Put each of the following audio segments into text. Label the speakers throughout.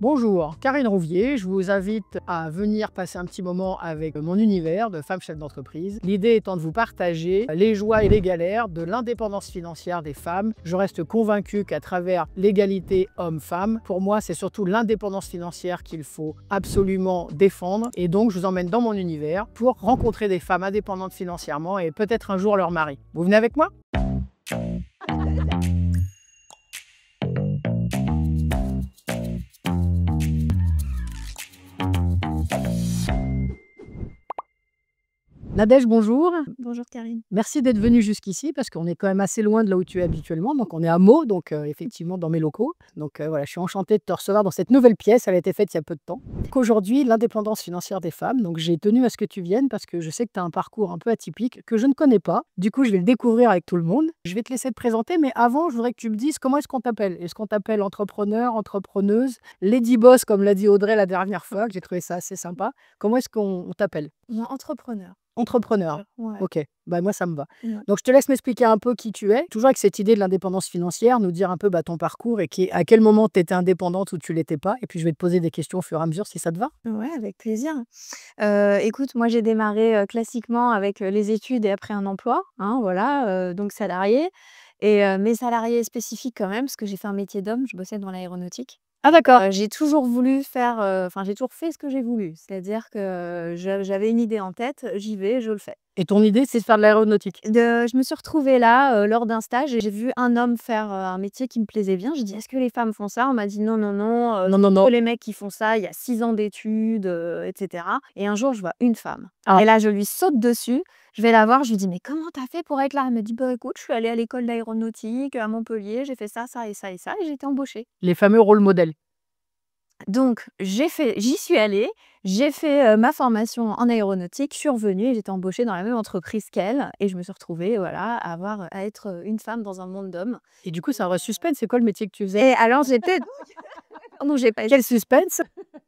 Speaker 1: Bonjour, Karine Rouvier, je vous invite à venir passer un petit moment avec mon univers de femme chef d'entreprise. L'idée étant de vous partager les joies et les galères de l'indépendance financière des femmes. Je reste convaincue qu'à travers l'égalité homme-femme, pour moi c'est surtout l'indépendance financière qu'il faut absolument défendre. Et donc je vous emmène dans mon univers pour rencontrer des femmes indépendantes financièrement et peut-être un jour leur mari. Vous venez avec moi ? Nadège, bonjour.
Speaker 2: Bonjour Karine.
Speaker 1: Merci d'être venue jusqu'ici parce qu'on est quand même assez loin de là où tu es habituellement. Donc on est à Meaux, donc effectivement dans mes locaux. Donc voilà, je suis enchantée de te recevoir dans cette nouvelle pièce. Elle a été faite il y a peu de temps. Aujourd'hui, l'indépendance financière des femmes. Donc j'ai tenu à ce que tu viennes parce que je sais que tu as un parcours un peu atypique que je ne connais pas. Du coup, je vais le découvrir avec tout le monde. Je vais te laisser te présenter, mais avant, je voudrais que tu me dises comment est-ce qu'on t'appelle. Est-ce qu'on t'appelle entrepreneur, entrepreneuse, lady boss, comme l'a dit Audrey la dernière fois, que j'ai trouvé ça assez sympa. Comment est-ce qu'on t'appelle?
Speaker 2: Non, entrepreneur.
Speaker 1: Entrepreneur.
Speaker 2: Ouais.
Speaker 1: Ok, bah moi ça me va.
Speaker 2: Ouais.
Speaker 1: Donc je te laisse m'expliquer un peu qui tu es, toujours avec cette idée de l'indépendance financière, nous dire un peu ton parcours et à quel moment tu étais indépendante ou tu l'étais pas. Et puis je vais te poser des questions au fur et à mesure si ça te va.
Speaker 2: Ouais, avec plaisir. Écoute, moi j'ai démarré classiquement avec les études et après un emploi, hein, voilà, donc salarié. Mais salarié spécifique quand même, parce que j'ai fait un métier d'homme, je bossais dans l'aéronautique.
Speaker 1: Ah d'accord.
Speaker 2: J'ai toujours voulu faire, enfin j'ai toujours fait ce que j'ai voulu. C'est-à-dire que j'avais une idée en tête, j'y vais, je le fais.
Speaker 1: Et ton idée c'est de faire de l'aéronautique?
Speaker 2: Je me suis retrouvée là, lors d'un stage et j'ai vu un homme faire, un métier qui me plaisait bien. J'ai dit: «Est-ce que les femmes font ça?» On m'a dit: «Non, non, non,
Speaker 1: Non, non,
Speaker 2: c'est
Speaker 1: non.
Speaker 2: que les mecs qui font ça, il y a 6 ans d'études, et cetera». Et un jour, je vois une femme
Speaker 1: Ah.
Speaker 2: et là, je lui saute dessus. Je vais la voir, je lui dis: «Mais comment tu as fait pour être là?» Elle me dit: «Bah, écoute, je suis allée à l'école d'aéronautique à Montpellier, j'ai fait ça, ça et ça et ça et j'ai été embauchée».
Speaker 1: Les fameux rôles modèles.
Speaker 2: Donc j'y suis allée, j'ai fait, ma formation en aéronautique, je suis revenue et j'étais embauchée dans la même entreprise qu'elle et je me suis retrouvée, voilà, à être, une femme dans un monde d'hommes.
Speaker 1: Et du coup c'est un vrai suspense, c'est quoi le métier que tu faisais?
Speaker 2: Et alors j'étais non, j'ai pas
Speaker 1: Quel suspense?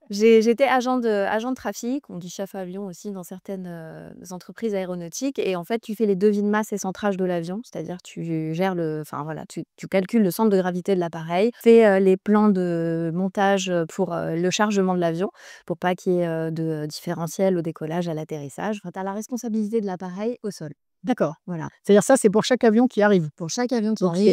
Speaker 2: j'étais agent de trafic, on dit chef avion aussi dans certaines, entreprises aéronautiques et en fait, tu fais les devis de masse et centrage de l'avion, c'est-à-dire tu gères enfin voilà, tu calcules le centre de gravité de l'appareil, fais, les plans de montage, pour, le chargement de l'avion, pour pas qu'il y ait, de différentiel au décollage, à l'atterrissage. Enfin, tu as la responsabilité de l'appareil au sol.
Speaker 1: D'accord.
Speaker 2: Voilà.
Speaker 1: C'est-à-dire ça c'est pour chaque avion qui arrive.
Speaker 2: Pour chaque avion qui
Speaker 1: Donc
Speaker 2: arrive.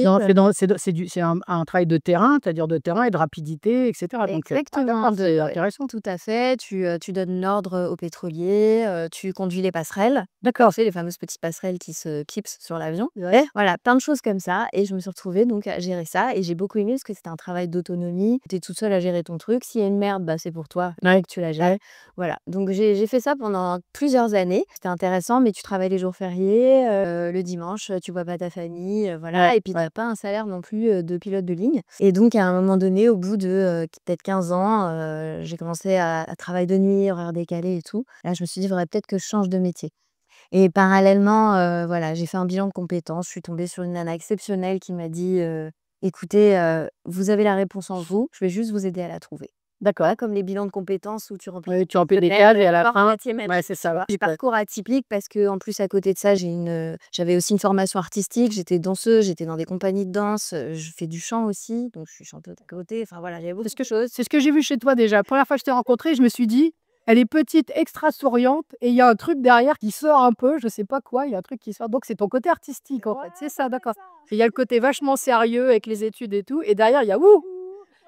Speaker 1: c'est un travail de terrain, c'est-à-dire de terrain et de rapidité, et cetera. Donc
Speaker 2: Exactement,
Speaker 1: d'accord, c'est intéressant.
Speaker 2: tout à fait. Tu donnes l'ordre, aux pétroliers, tu conduis les passerelles.
Speaker 1: D'accord.
Speaker 2: Tu sais, les fameuses petites passerelles qui se clipsent sur l'avion.
Speaker 1: Ouais.
Speaker 2: Voilà, plein de choses comme ça et je me suis retrouvée donc à gérer ça et j'ai beaucoup aimé parce que c'était un travail d'autonomie. Tu es toute seule à gérer ton truc. S'il y a une merde, bah, c'est pour toi,
Speaker 1: Ouais.
Speaker 2: que tu la gères.
Speaker 1: Ouais.
Speaker 2: Voilà, donc j'ai fait ça pendant plusieurs années. C'était intéressant, mais tu travailles les jours fériés, le dimanche, tu vois pas ta famille, voilà
Speaker 1: Ouais.
Speaker 2: et puis tu
Speaker 1: Ouais.
Speaker 2: as pas un salaire non plus, de pilote de ligne et donc à un moment donné, au bout de, peut-être 15 ans, j'ai commencé à travailler de nuit, horaires décalés et tout. Là, je me suis dit: «Il faudrait peut-être que je change de métier». Et parallèlement, voilà, j'ai fait un bilan de compétences. Je suis tombée sur une nana exceptionnelle qui m'a dit, «Écoutez, vous avez la réponse en vous, je vais juste vous aider à la trouver».
Speaker 1: D'accord.
Speaker 2: Pas comme les bilans de compétences où tu remplis
Speaker 1: Oui, tu remplis des
Speaker 2: des
Speaker 1: cases et à la
Speaker 2: encore
Speaker 1: fin
Speaker 2: moitié même.
Speaker 1: ouais, c'est ça,
Speaker 2: J'ai parcours atypique parce qu'en plus, à côté de ça, j'avais aussi une formation artistique. J'étais danseuse, j'étais dans des compagnies de danse, je fais du chant aussi, donc je suis chanteuse à côté. Enfin voilà, j'avais beaucoup de choses.
Speaker 1: C'est ce que j'ai vu chez toi déjà. La première fois que je t'ai rencontrée, je me suis dit: «Elle est petite, extra souriante et il y a un truc derrière qui sort un peu, je sais pas quoi, il y a un truc qui sort». Donc c'est ton côté artistique en fait, c'est ça, d'accord. Il y a le côté vachement sérieux avec les études et tout et derrière il y a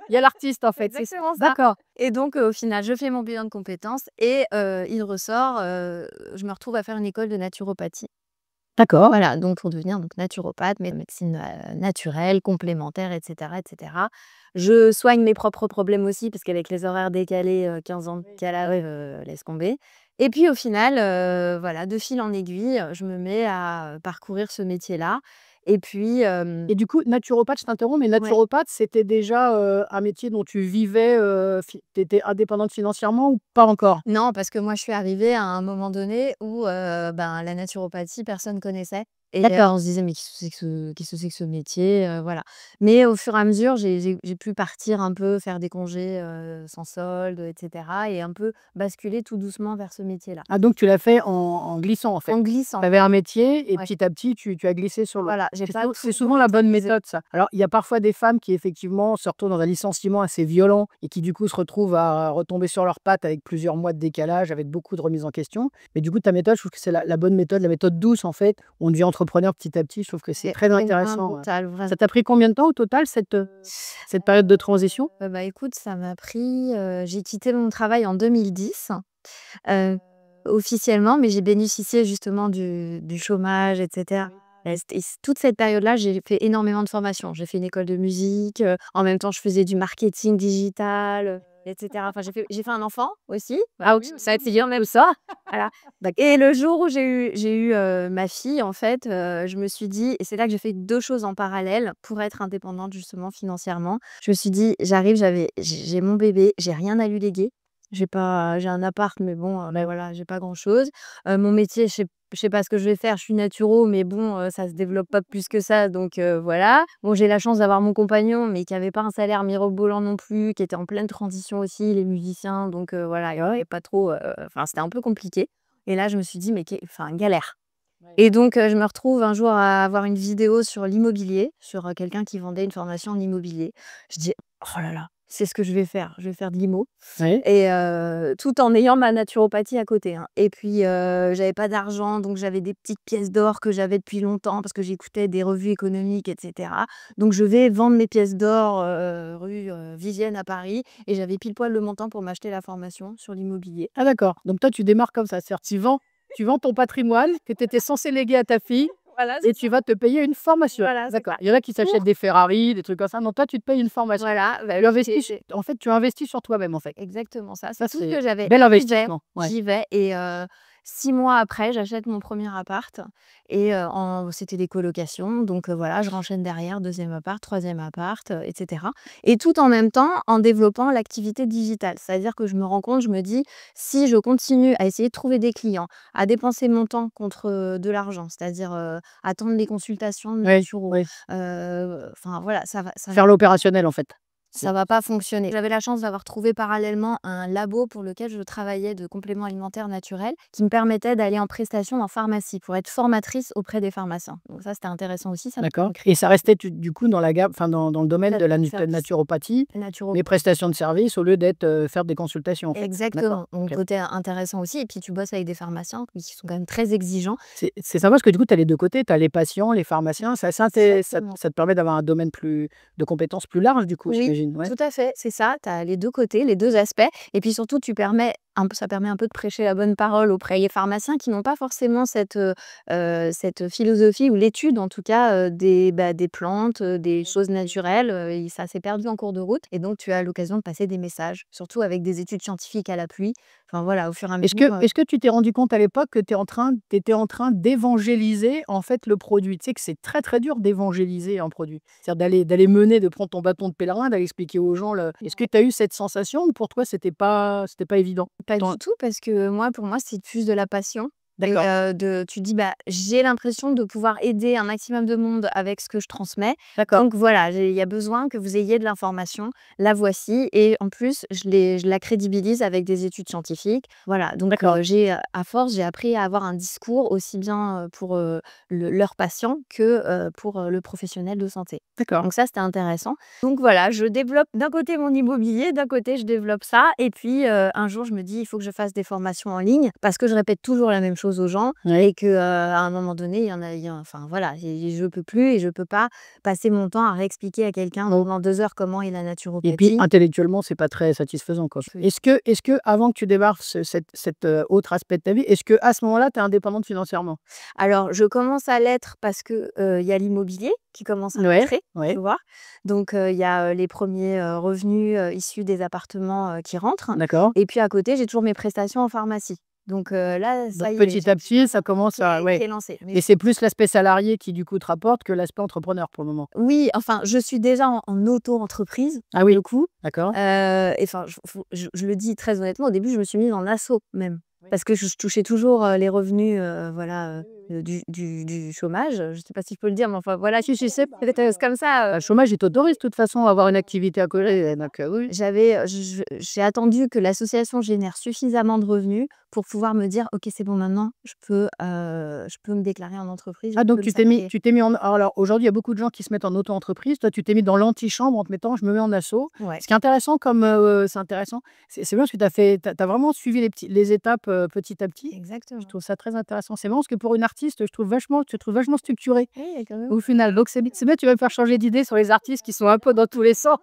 Speaker 1: il y a l'artiste en
Speaker 2: C'est
Speaker 1: fait, c'est ça.
Speaker 2: exactement ça.
Speaker 1: D'accord.
Speaker 2: Et donc, au final, je fais mon bilan de compétences et il ressort, je me retrouve à faire une école de naturopathie.
Speaker 1: D'accord.
Speaker 2: Voilà, donc pour devenir donc naturopathe, médecine, naturelle, complémentaire et cetera et cetera. Je soigne mes propres problèmes aussi parce qu'avec les horaires décalés, 15 ans de décalage, laisse tomber. Et puis au final, voilà, de fil en aiguille, je me mets à, parcourir ce métier-là et puis,
Speaker 1: Et du coup, naturopathe, je t'interromps, mais
Speaker 2: ouais.
Speaker 1: naturopathe, c'était déjà, un métier dont tu vivais, tu étais indépendante financièrement ou pas encore?
Speaker 2: Non, parce que moi, je suis arrivée à un moment donné où, ben, la naturopathie, personne connaissait. Et
Speaker 1: D'accord.
Speaker 2: on se disait: «Mais qu'est-ce que c'est que ce métier?» Voilà. Mais au fur et à mesure, j'ai pu partir un peu, faire des congés, sans solde, et cetera et un peu basculer tout doucement vers ce métier-là.
Speaker 1: Ah donc tu l'as fait en glissant, en fait?
Speaker 2: En
Speaker 1: Tu
Speaker 2: glissant,
Speaker 1: avais un métier et
Speaker 2: ouais.
Speaker 1: petit à petit tu as glissé sur l'autre.
Speaker 2: Voilà, j'ai pas tout
Speaker 1: C'est souvent la bonne
Speaker 2: maîtrisé.
Speaker 1: méthode ça. Alors il y a parfois des femmes qui effectivement se retrouvent dans un licenciement assez violent et qui du coup se retrouvent à retomber sur leurs pattes avec plusieurs mois de décalage, avec beaucoup de remises en question. Mais du coup ta méthode, je trouve que c'est la bonne méthode, la méthode douce en fait, où on devient entrepreneur petit à petit. Je trouve que c'est
Speaker 2: C'est
Speaker 1: très
Speaker 2: moins
Speaker 1: intéressant, ouais.
Speaker 2: brutal, vraiment.
Speaker 1: Ça t'a pris combien de temps au total cette période de transition?
Speaker 2: Bah, écoute, ça m'a pris, j'ai quitté mon travail en 2010, heu, officiellement, mais j'ai bénéficié justement du chômage et cetera. Et toute cette période-là, j'ai fait énormément de formations. J'ai fait une école de musique, en même temps, je faisais du marketing digital, et cetera. Enfin, j'ai fait un enfant aussi. Ah oui, ça c'est bien même ça. Voilà. Et le jour où j'ai eu, ma fille, en fait, je me suis dit et c'est là que j'ai fait 2 choses en parallèle pour être indépendante justement financièrement. Je me suis dit: «J'arrive, j'ai mon bébé, j'ai rien à lui léguer. J'ai un appart, mais bon,
Speaker 1: Ouais.
Speaker 2: voilà, j'ai pas grand-chose. Mon métier, je sais pas ce que je vais faire, je suis naturo, mais bon, ça se développe pas plus que ça, donc voilà. Bon, j'ai la chance d'avoir mon compagnon, mais qui avait pas un salaire mirobolant non plus, qui était en pleine transition aussi, il est musicien, donc voilà, il y avait pas trop, enfin, c'était un peu compliqué et là, je me suis dit: «Mais enfin, galère».
Speaker 1: Ouais.
Speaker 2: Et donc je me retrouve un jour à avoir une vidéo sur l'immobilier, sur, quelqu'un qui vendait une formation en immobilier. Je dis: «Oh là là, c'est ce que je vais faire. Je vais faire de l'IMO».
Speaker 1: Ouais.
Speaker 2: Et tout en ayant ma naturopathie à côté, hein. Et puis, j'avais pas d'argent, donc j'avais des petites pièces d'or que j'avais depuis longtemps parce que j'écoutais des revues économiques et cetera. Donc je vais vendre mes pièces d'or, rue, Vivienne à Paris et j'avais pile poil le montant pour m'acheter la formation sur l'immobilier.
Speaker 1: Ah d'accord, donc toi tu démarres comme ça, c'est-à-dire tu vends ton patrimoine que tu étais censé léguer à ta fille
Speaker 2: Voilà,
Speaker 1: et
Speaker 2: c'est
Speaker 1: tu
Speaker 2: ça.
Speaker 1: vas te payer une formation.
Speaker 2: Voilà, c'est
Speaker 1: D'accord.
Speaker 2: ça.
Speaker 1: Il y en a qui s'achètent
Speaker 2: Pour
Speaker 1: des Ferrari, des trucs comme ça. Non, toi tu te payes une formation.
Speaker 2: voilà, bah,
Speaker 1: Tu
Speaker 2: oui,
Speaker 1: investis su en fait, tu investis sur toi-même, en fait.
Speaker 2: exactement ça.
Speaker 1: Ça
Speaker 2: C'est tout ce
Speaker 1: c'est
Speaker 2: que j'avais.
Speaker 1: bel
Speaker 2: J'y vais,
Speaker 1: investissement, ouais.
Speaker 2: j'y vais et 6 mois après, j'achète mon premier appart et c'était des colocations donc voilà, je renchaîne derrière, deuxième appart, troisième appart, et cetera et tout en même temps, en développant l'activité digitale. C'est-à-dire que je me rends compte, je me dis: «Si je continue à essayer de trouver des clients, à dépenser mon temps contre, de l'argent, c'est-à-dire, attendre les consultations de
Speaker 1: Oui,
Speaker 2: naturo,
Speaker 1: oui.
Speaker 2: enfin voilà,
Speaker 1: Faire l'opérationnel, en fait. Mmh.
Speaker 2: ça va pas fonctionner. J'avais la chance d'avoir trouvé parallèlement un labo pour lequel je travaillais de compléments alimentaires naturels, qui me permettait d'aller en prestation en pharmacie pour être formatrice auprès des pharmaciens. Donc ça, c'était intéressant aussi, ça m'a
Speaker 1: D'accord
Speaker 2: créé
Speaker 1: et ça restait du coup dans la gamme enfin dans le domaine de la
Speaker 2: service
Speaker 1: naturopathie, mais
Speaker 2: naturopathe.
Speaker 1: prestations de service au lieu d'être, faire des consultations, en fait. D'accord,
Speaker 2: Exactement. Donc
Speaker 1: OK.
Speaker 2: côté intéressant aussi et puis tu bosses avec des pharmaciens qui sont quand même très exigeants.
Speaker 1: C'est sympa parce que du coup, tu as les 2 côtés, tu as les patients, les pharmaciens, c'est assez inté
Speaker 2: Exactement.
Speaker 1: ça te permet d'avoir un domaine de compétences plus large du coup,
Speaker 2: Oui,
Speaker 1: j'imagine? Ouais.
Speaker 2: tout à fait, c'est ça. Tu as les 2 côtés, les 2 aspects et puis surtout ça permet un peu de prêcher la bonne parole auprès des pharmaciens qui n'ont pas forcément cette philosophie ou l'étude en tout cas, des plantes, des choses naturelles, et ça s'est perdu en cours de route et donc tu as l'occasion de passer des messages, surtout avec des études scientifiques à l'appui. Enfin voilà, au fur et à
Speaker 1: Est-ce
Speaker 2: mesure,
Speaker 1: que est-ce que tu t'es rendu compte à l'époque que tu étais en train d'évangéliser, en fait, le produit? Tu sais que c'est très, très dur d'évangéliser un produit. C'est-à-dire de prendre ton bâton de pèlerin, d'aller expliquer aux gens le est-ce que tu as eu cette sensation ou pour toi c'était pas évident?
Speaker 2: pas
Speaker 1: Ton
Speaker 2: du tout parce que pour moi, c'est plus de la passion et
Speaker 1: D'accord,
Speaker 2: tu dis: «Bah, j'ai l'impression de pouvoir aider un maximum de monde avec ce que je transmets.
Speaker 1: d'accord,
Speaker 2: Donc voilà, il y a besoin que vous ayez de l'information, la voici et en plus, je la crédibilise avec des études scientifiques». Voilà, donc
Speaker 1: d'accord,
Speaker 2: à force, j'ai appris à avoir un discours aussi bien, pour, leurs patients que, pour, le professionnel de santé.
Speaker 1: d'accord.
Speaker 2: Donc ça, c'était intéressant. Donc voilà, je développe d'un côté mon immobilier, d'un côté je développe ça et puis, un jour je me dis: «Il faut que je fasse des formations en ligne» parce que je répète toujours la même chose aux gens
Speaker 1: Oui.
Speaker 2: et que, à un moment donné, il y en enfin voilà, je peux plus et je peux pas passer mon temps à réexpliquer à quelqu'un
Speaker 1: Non.
Speaker 2: pendant 2 heures comment est la
Speaker 1: Et puis
Speaker 2: naturopathie.
Speaker 1: intellectuellement, c'est pas très satisfaisant, quoi.
Speaker 2: Je
Speaker 1: Est-ce que avant que tu démarres autre aspect de ta vie, est-ce que à ce moment-là, tu es indépendante financièrement?
Speaker 2: Alors je commence à l'être parce que, il y a l'immobilier qui commence à
Speaker 1: Ouais,
Speaker 2: rentrer, tu
Speaker 1: ouais,
Speaker 2: vois? Donc, il y a, les premiers revenus, issus des appartements, qui rentrent
Speaker 1: d'accord.
Speaker 2: et puis à côté, j'ai toujours mes prestations en pharmacie. Donc, là,
Speaker 1: Donc
Speaker 2: ça y est,
Speaker 1: petit à petit, ça commence à
Speaker 2: qui
Speaker 1: ouais
Speaker 2: est lancé. Mais
Speaker 1: et c'est plus l'aspect salarié qui, du coup, te rapporte que l'aspect entrepreneur pour le moment?
Speaker 2: oui, enfin, je suis déjà en auto-entreprise,
Speaker 1: Ah
Speaker 2: pour
Speaker 1: oui,
Speaker 2: le coup,
Speaker 1: d'accord.
Speaker 2: et enfin, je le dis très honnêtement, au début, je me suis mise en asso même
Speaker 1: Oui.
Speaker 2: parce que je touchais toujours, les revenus, voilà, du chômage, je sais pas si je peux le dire, mais enfin voilà,
Speaker 1: Si, si, c'est
Speaker 2: c'est comme ça,
Speaker 1: le chômage, il t'autorise de toute façon à avoir une activité à côté, donc oui.
Speaker 2: j'ai attendu que l'association génère suffisamment de revenus pour pouvoir me dire: «OK, c'est bon maintenant, je peux me déclarer en entreprise,
Speaker 1: Ah
Speaker 2: je
Speaker 1: donc
Speaker 2: peux me salarier».
Speaker 1: tu t'es mis en alors aujourd'hui, il y a beaucoup de gens qui se mettent en auto-entreprise. Toi, tu t'es mis dans l'antichambre en te mettant: «Je me mets en asso».
Speaker 2: Ouais,
Speaker 1: Ce qui est intéressant comme, c'est intéressant, c'est bien parce que tu as vraiment suivi les étapes, petit à petit. Je
Speaker 2: exactement.
Speaker 1: trouve ça très intéressant. C'est marrant parce que pour une artiste, je te trouve vachement structurée
Speaker 2: Oui, quand même.
Speaker 1: au final. Donc c'est bien, tu vas me faire changer d'idée sur les artistes qui sont un peu dans tous les sens.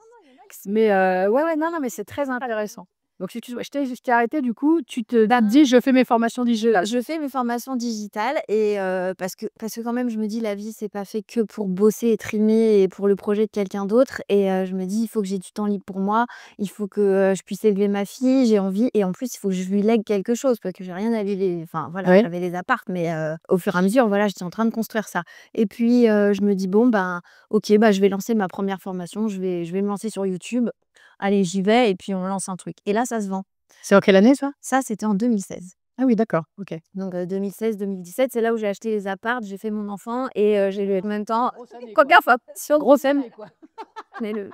Speaker 1: Mais ouais, ouais, non, non, mais c'est très intéressant. Donc excuse-moi, je t'ai arrêté du coup, tu te dis: «Je fais mes formations digitales».
Speaker 2: Je fais mes formations digitales et parce que quand même je me dis: «La vie c'est pas fait que pour bosser et trimer et pour le projet de quelqu'un d'autre» et je me dis: «Il faut que j'ai du temps libre pour moi, il faut que, je puisse élever ma fille, j'ai envie et en plus il faut que je lui lègue quelque chose» parce que j'ai rien à lui lé enfin voilà,
Speaker 1: Ouais.
Speaker 2: j'avais les apparts mais au fur et à mesure, voilà, j'étais en train de construire ça et puis, je me dis: «Bon ben, OK, bah, je vais lancer ma première formation, je vais me lancer sur YouTube. Allez, j'y vais et puis on lance un truc» et là ça se vend.
Speaker 1: C'est en quelle année ça?
Speaker 2: Ça, c'était en 2016.
Speaker 1: Ah oui, d'accord, OK.
Speaker 2: Donc 2016-2017, c'est là où j'ai acheté les apparts, j'ai fait mon enfant et j'ai eu en même temps
Speaker 1: Grosse année, quoi.
Speaker 2: première formation
Speaker 1: Grosse année, quoi.
Speaker 2: mais le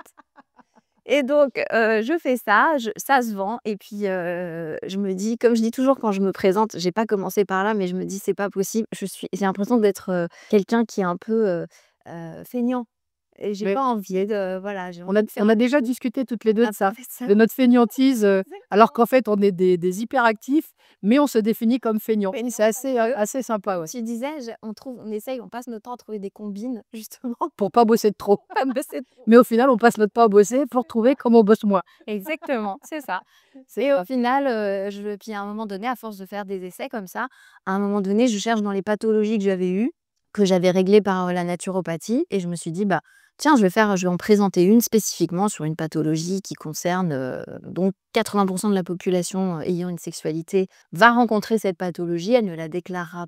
Speaker 2: et donc je fais ça, ça se vend et puis je me dis comme je dis toujours quand je me présente, j'ai pas commencé par là, mais je me dis: «C'est pas possible». J'ai l'impression d'être, quelqu'un qui est un peu, feignant et j'ai
Speaker 1: Mais
Speaker 2: pas envie de voilà, j'ai
Speaker 1: on a
Speaker 2: envie de faire
Speaker 1: on a
Speaker 2: un
Speaker 1: déjà
Speaker 2: truc
Speaker 1: discuté toutes les 2 de ça,
Speaker 2: fait ça.
Speaker 1: de notre feignantise, alors
Speaker 2: Exactement.
Speaker 1: qu'en fait on est des hyperactifs, mais on se définit comme feignants.
Speaker 2: Mais non,
Speaker 1: C'est
Speaker 2: parce
Speaker 1: assez,
Speaker 2: que
Speaker 1: assez sympa, ouais.
Speaker 2: tu disais, on essaye, on passe notre temps à trouver des combines justement
Speaker 1: Pour pas bosser de trop.
Speaker 2: pour pas bosser trop.
Speaker 1: Mais au final, on passe notre temps à bosser pour trouver comment on bosse moins.
Speaker 2: Exactement, c'est ça.
Speaker 1: C'est
Speaker 2: Et au
Speaker 1: ça.
Speaker 2: final, puis à un moment donné, à force de faire des essais comme ça, à un moment donné, je cherche dans les pathologies que j'avais eues, que j'avais réglées par, la naturopathie et je me suis dit: «Bah, tiens, je vais en présenter une spécifiquement sur une pathologie qui concerne, donc 80 de la population, ayant une sexualité va rencontrer cette pathologie. Elle ne la déclarera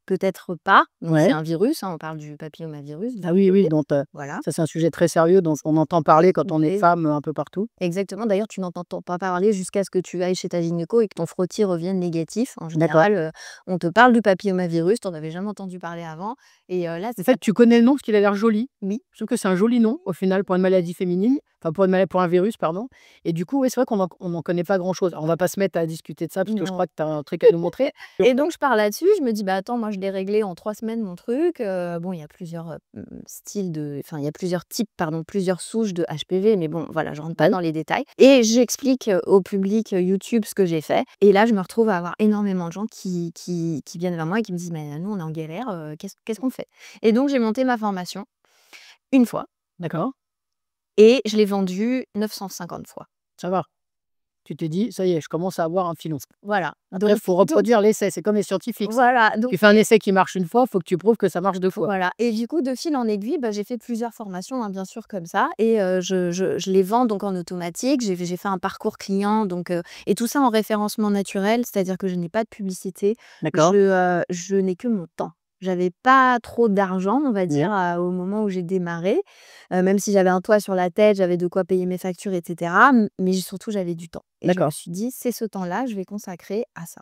Speaker 2: peut-être pas. Donc c'est
Speaker 1: Ouais.
Speaker 2: un virus, hein, on parle du papillomavirus, du
Speaker 1: Ah oui, oui,
Speaker 2: HPV.
Speaker 1: donc
Speaker 2: Voilà.
Speaker 1: ça, c'est un sujet très sérieux dont on entend parler quand on est
Speaker 2: Et
Speaker 1: femme, un peu partout.
Speaker 2: exactement, d'ailleurs, tu n'entends pas parler jusqu'à ce que tu ailles chez ta gynéco et que ton frottis revienne négatif. En
Speaker 1: D'accord.
Speaker 2: général, on te parle du papillomavirus, tu en avais jamais entendu parler avant et là,
Speaker 1: En
Speaker 2: c'est
Speaker 1: fait, tu connais le nom parce qu'il a l'air joli.
Speaker 2: oui.
Speaker 1: Je trouve que c'est un joli nom, au final, pour une maladie féminine, enfin pour un virus, pardon. Et du coup, oui, c'est vrai qu'on en connaît pas grand-chose. Alors, on va pas se mettre à discuter de ça parce que je
Speaker 2: Non.
Speaker 1: crois que tu as un truc à nous montrer.
Speaker 2: Et donc je pars là-dessus, je me dis: «Bah, attends, moi je l'ai réglé en 3 semaines mon truc». Bon, il y a plusieurs, il y a plusieurs types, pardon, plusieurs souches de HPV, mais bon, voilà, je rentre pas dans les détails et j'explique, au public, YouTube ce que j'ai fait et là, je me retrouve à avoir énormément de gens qui viennent vers moi et qui me disent: «Mais nous, on est en galère, qu'est-ce qu'on fait?» Et donc j'ai monté ma formation une fois
Speaker 1: D'accord,
Speaker 2: et je l'ai vendue 950 fois.
Speaker 1: ça va. Tu t'es dit: «Ça y est, je commence à avoir un filon».
Speaker 2: Voilà,
Speaker 1: Après, il faut reproduire l'essai, c'est comme les scientifiques.
Speaker 2: voilà, donc
Speaker 1: Tu fais un essai qui marche une fois, il faut que tu prouves que ça marche 2 fois.
Speaker 2: voilà et du coup, de fil en aiguille, bah, j'ai fait plusieurs formations, hein, bien sûr comme ça et je les vends donc en automatique. J'ai fait un parcours client donc et tout ça en référencement naturel, c'est-à-dire que je n'ai pas de publicité.
Speaker 1: D'accord.
Speaker 2: Je n'ai que mon temps. J'avais pas trop d'argent, on va
Speaker 1: Mmh.
Speaker 2: dire, au moment où j'ai démarré, même si j'avais un toit sur la tête, j'avais de quoi payer mes factures et cetera, mais surtout j'avais du temps et je me
Speaker 1: D'accord.
Speaker 2: suis dit: «C'est ce temps-là, je vais consacrer à ça».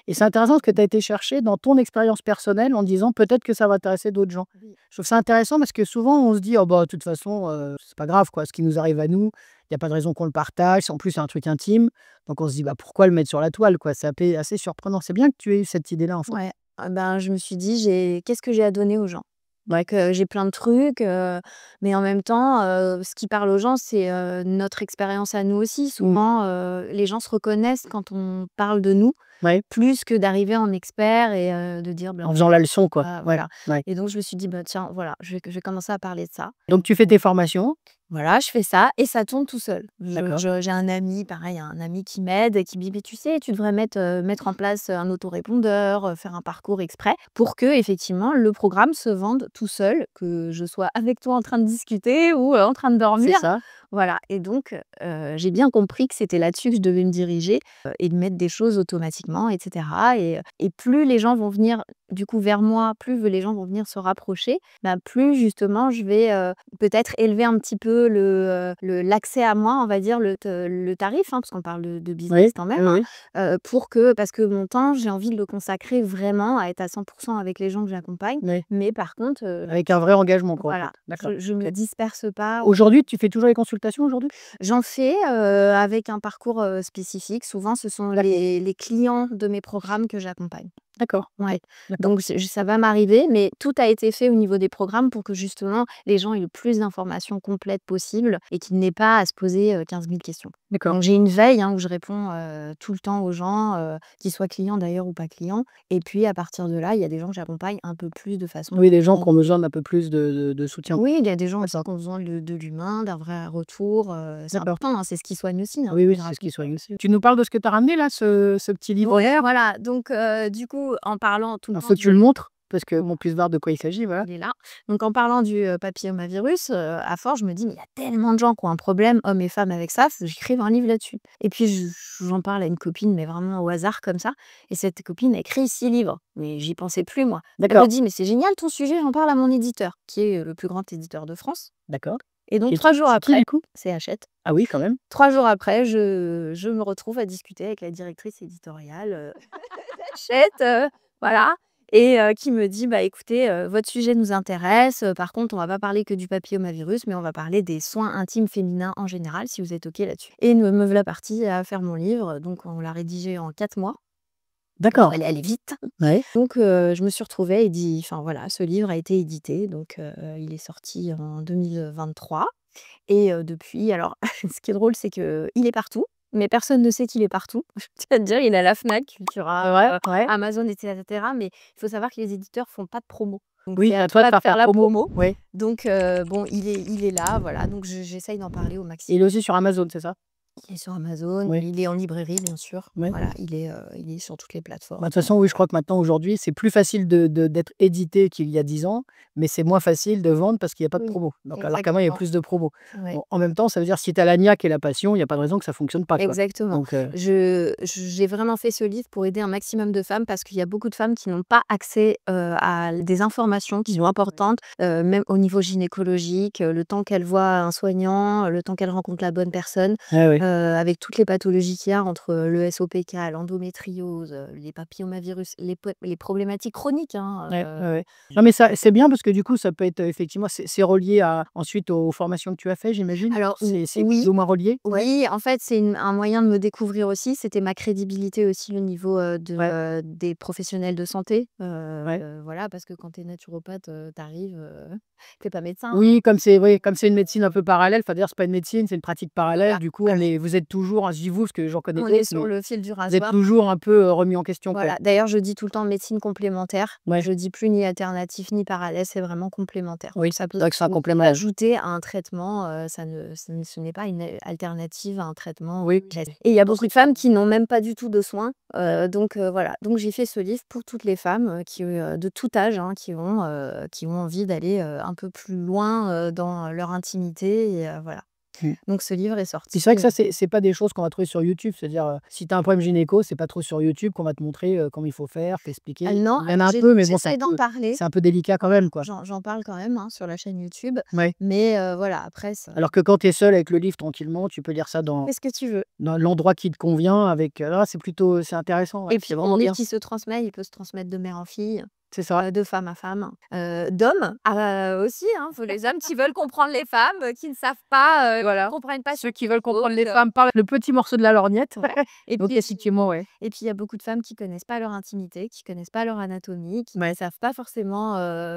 Speaker 1: Et c'est intéressant ce que tu as été chercher dans ton expérience personnelle en disant: «Peut-être que ça va intéresser d'autres gens».
Speaker 2: Oui.
Speaker 1: Je trouve ça intéressant parce que souvent on se dit: «Oh bah, de toute façon, c'est pas grave quoi, ce qui nous arrive à nous, il y a pas de raison qu'on le partage, en plus c'est un truc intime». Donc on se dit: «Bah, pourquoi le mettre sur la toile quoi?» C'est assez surprenant. C'est bien que tu aies eu cette idée-là en fait.
Speaker 2: Ouais, ben, je me suis dit: Qu'est-ce que j'ai à donner aux gens?» Donc j'ai plein de trucs, mais en même temps, ce qui parle aux gens, c'est, notre expérience à nous aussi.
Speaker 1: Mmh.
Speaker 2: Souvent, les gens se reconnaissent quand on parle de nous,
Speaker 1: Ouais,
Speaker 2: plus que d'arriver en expert et de dire: «Ben,
Speaker 1: en faisant la leçon quoi. Ouais,
Speaker 2: voilà»
Speaker 1: ouais.
Speaker 2: et donc je me suis dit: «Bah, tiens, voilà, je vais commencer à parler de ça».
Speaker 1: Donc tu fais tes formations.
Speaker 2: Voilà, je fais ça et ça tourne tout seul.
Speaker 1: D'accord.
Speaker 2: J'ai un ami, pareil, un ami qui m'aide et qui me dit: «Mais tu sais, tu devrais mettre en place, un autorépondeur, faire un parcours exprès pour que effectivement le programme se vende tout seul, que je sois avec toi en train de discuter ou, en train de
Speaker 1: C'est
Speaker 2: dormir».
Speaker 1: ça.
Speaker 2: Voilà et donc j'ai bien compris que c'était là-dessus que je devais me diriger, et de mettre des choses automatiquement et cetera et plus les gens vont venir, du coup, vers moi, plus les gens vont venir se rapprocher, bah, plus justement je vais, peut-être élever un petit peu l'accès à moi, on va dire, le tarif, hein, parce qu'on parle de business
Speaker 1: Oui,
Speaker 2: quand
Speaker 1: oui,
Speaker 2: même, hein,
Speaker 1: oui.
Speaker 2: parce que mon temps, j'ai envie de le consacrer vraiment à être à 100 avec les gens que j'accompagne.
Speaker 1: Oui.
Speaker 2: Mais par contre,
Speaker 1: Avec un vrai engagement quoi, en fait.
Speaker 2: voilà,
Speaker 1: D'accord.
Speaker 2: je me
Speaker 1: OK.
Speaker 2: disperse pas.
Speaker 1: Aujourd'hui, tu fais toujours les consultations aujourd'hui?
Speaker 2: J'en fais, avec un parcours, spécifique. Souvent, ce sont
Speaker 1: D'accord.
Speaker 2: les clients de mes programmes que j'accompagne.
Speaker 1: D'accord, OK.
Speaker 2: Ouais,
Speaker 1: D'accord.
Speaker 2: donc ça va m'arriver, mais tout a été fait au niveau des programmes pour que justement les gens aient le plus d'informations complètes possible et qu'ils n'aient pas à se poser, 15 000 questions.
Speaker 1: D'accord.
Speaker 2: Donc j'ai une veille, hein, où je réponds, tout le temps aux gens, qu'ils soient clients d'ailleurs ou pas clients et puis à partir de là, il y a des gens que j'accompagne un peu plus de façon
Speaker 1: Oui, des gens qui ont besoin d'un peu plus de soutien.
Speaker 2: oui, il y a des gens aussi
Speaker 1: D'accord.
Speaker 2: qui ont besoin de l'humain, d'un vrai retour, c'est
Speaker 1: D'accord.
Speaker 2: important, hein, c'est ce qui soigne aussi, hein,
Speaker 1: Oui, oui,
Speaker 2: une
Speaker 1: c'est ce qui
Speaker 2: raconte.
Speaker 1: soigne aussi. Tu nous parles de ce que tu as ramené là, ce petit livre?
Speaker 2: Voilà, donc du coup, en parlant tout le
Speaker 1: Il
Speaker 2: temps
Speaker 1: faut que tu
Speaker 2: du
Speaker 1: le montres, parce qu'on puisse voir de quoi il s'agit, voilà.
Speaker 2: il est là. Donc en parlant du, papillomavirus, à force, je me dis: «Mais il y a tellement de gens qui ont un problème, hommes et femmes, avec ça, faut que j'écrive un livre là-dessus» et puis j'en parle à une copine, mais vraiment au hasard comme ça et cette copine a écrit 6 livres, mais j'y pensais plus moi. Elle me
Speaker 1: D'accord,
Speaker 2: dit: «Mais c'est génial ton sujet, j'en parle à mon éditeur», qui est, le plus grand éditeur de France
Speaker 1: d'accord.
Speaker 2: et donc
Speaker 1: Et
Speaker 2: 3 jours
Speaker 1: c'est qui
Speaker 2: après
Speaker 1: du coup?
Speaker 2: c'est Hachette.
Speaker 1: Ah oui, quand même.
Speaker 2: 3 jours après, je me retrouve à discuter avec la directrice éditoriale, d'Hachette, voilà et qui me dit: «Bah, écoutez, votre sujet nous intéresse, par contre, on va pas parler que du papillomavirus, mais on va parler des soins intimes féminins en général, si vous êtes OK là-dessus» et me voilà partie à faire mon livre, donc on l'a rédigé en 4 mois.
Speaker 1: D'accord.
Speaker 2: Elle est allée vite,
Speaker 1: Ouais.
Speaker 2: donc je me suis retrouvée enfin voilà, ce livre a été édité, donc il est sorti en 2023 et depuis alors ce qui est drôle, c'est qu'il est partout, mais personne ne sait qu'il est partout. Je tiens à te dire, il est à la Fnac,
Speaker 1: Ouais,
Speaker 2: Cultura,
Speaker 1: ouais.
Speaker 2: Amazon et cetera, mais il faut savoir que les éditeurs font pas de promo. Donc
Speaker 1: Oui,
Speaker 2: c'est
Speaker 1: à
Speaker 2: à
Speaker 1: toi de
Speaker 2: toi de
Speaker 1: faire
Speaker 2: faire
Speaker 1: ta
Speaker 2: la
Speaker 1: promo.
Speaker 2: promo.
Speaker 1: Ouais.
Speaker 2: Donc bon, il est là, voilà, donc j'essaye d'en parler au
Speaker 1: Et il
Speaker 2: maximum.
Speaker 1: est aussi sur Amazon, c'est ça?
Speaker 2: Il est sur Amazon,
Speaker 1: Oui.
Speaker 2: il est en librairie, bien sûr.
Speaker 1: Ouais.
Speaker 2: Voilà, il est sur toutes les plateformes.
Speaker 1: Bah, de toute façon, oui, je crois que maintenant, aujourd'hui, c'est plus facile d'être édité qu'il y a 10 ans, mais c'est moins facile de vendre parce qu'il y a pas de
Speaker 2: Oui,
Speaker 1: promo. Donc alors qu'avant, il y avait
Speaker 2: exactement.
Speaker 1: plus de promos.
Speaker 2: Ouais.
Speaker 1: Bon, en même temps, ça veut dire si tu as la niaque et la passion, il y a pas de raison que ça fonctionne pas, quoi.
Speaker 2: Exactement.
Speaker 1: Donc
Speaker 2: J'ai vraiment fait ce livre pour aider un maximum de femmes parce qu'il y a beaucoup de femmes qui n'ont pas accès, à des informations qui sont importantes, même au niveau gynécologique, le temps qu'elles voient un soignant, le temps qu'elles rencontrent la bonne personne,
Speaker 1: ouais, ouais.
Speaker 2: avec toutes les pathologies qu'il y a entre le SOPK, l'endométriose, les papillomavirus, les problématiques chroniques, hein,
Speaker 1: Ouais, ouais, ouais. Non, mais ça, c'est bien parce que du coup, ça peut être, effectivement, c'est relié à ensuite aux formations que tu as fait, j'imagine?
Speaker 2: alors
Speaker 1: C'est plus
Speaker 2: oui.
Speaker 1: ou moins relié? Ouais,
Speaker 2: Oui, en fait, c'est un moyen de me découvrir aussi. C'était ma crédibilité aussi au niveau,
Speaker 1: ouais,
Speaker 2: des professionnels de santé.
Speaker 1: ouais.
Speaker 2: Voilà, parce que quand tu es naturopathe, tu arrives, tu pas médecin, hein.
Speaker 1: Oui, comme c'est une médecine un peu parallèle, enfin d'ailleurs, c'est pas une médecine, c'est une pratique parallèle.
Speaker 2: Voilà,
Speaker 1: Du coup, vous êtes toujours, je dis vous parce que j'en connais
Speaker 2: on est
Speaker 1: d'autres,
Speaker 2: sur
Speaker 1: mais
Speaker 2: le fil du
Speaker 1: vous êtes
Speaker 2: rasoir.
Speaker 1: toujours un peu, remis en question, quoi.
Speaker 2: Voilà, d'ailleurs, je dis tout le temps médecine complémentaire.
Speaker 1: Ouais,
Speaker 2: Je dis plus ni alternatif ni parallèle, c'est vraiment complémentaire.
Speaker 1: oui,
Speaker 2: Ça
Speaker 1: c'est
Speaker 2: peut
Speaker 1: vrai que c'est un complément.
Speaker 2: ajouter à un traitement, ce n'est pas une alternative à un traitement
Speaker 1: Oui,
Speaker 2: classique. Et il y a beaucoup de femmes qui n'ont même pas du tout de soins, donc voilà. Donc j'ai fait ce livre pour toutes les femmes, de tout âge, hein, qui ont envie d'aller, un peu plus loin, dans leur intimité et voilà.
Speaker 1: mmh.
Speaker 2: Donc ce livre est sorti.
Speaker 1: Puis c'est vrai que ça, c'est pas des choses qu'on va trouver sur YouTube. C'est-à-dire, si tu as un problème gynéco, c'est pas trop sur YouTube qu'on va te montrer, comment il faut faire, t'expliquer.
Speaker 2: Non,
Speaker 1: Il y en a
Speaker 2: alors
Speaker 1: un peu, mais bon,
Speaker 2: j'essaye d'en parler.
Speaker 1: c'est un peu délicat quand même, quoi.
Speaker 2: J'en parle quand même, hein, sur la chaîne YouTube,
Speaker 1: Ouais.
Speaker 2: mais voilà, après ça
Speaker 1: Alors que quand tu es seule avec le livre tranquillement, tu peux lire ça dans
Speaker 2: fais ce que tu veux
Speaker 1: dans l'endroit qui te convient avec, c'est intéressant, ouais,
Speaker 2: et
Speaker 1: c'est
Speaker 2: puis
Speaker 1: vraiment
Speaker 2: mon livre
Speaker 1: bien.
Speaker 2: qui se transmet, il peut se transmettre de mère en fille,
Speaker 1: C'est ça.
Speaker 2: de femme à femme, d'homme à aussi, hein. Faut les hommes qui veulent comprendre les femmes, qui ne savent pas,
Speaker 1: Voilà.
Speaker 2: comprennent pas
Speaker 1: Ceux qui veulent comprendre les
Speaker 2: d'autres.
Speaker 1: femmes par le petit morceau de la lorgnette.
Speaker 2: Voilà et
Speaker 1: Donc
Speaker 2: puis
Speaker 1: effectivement, ouais.
Speaker 2: et puis il y a beaucoup de femmes qui connaissent pas leur intimité, qui connaissent pas leur anatomie, qui ne
Speaker 1: Ouais.
Speaker 2: savent pas forcément,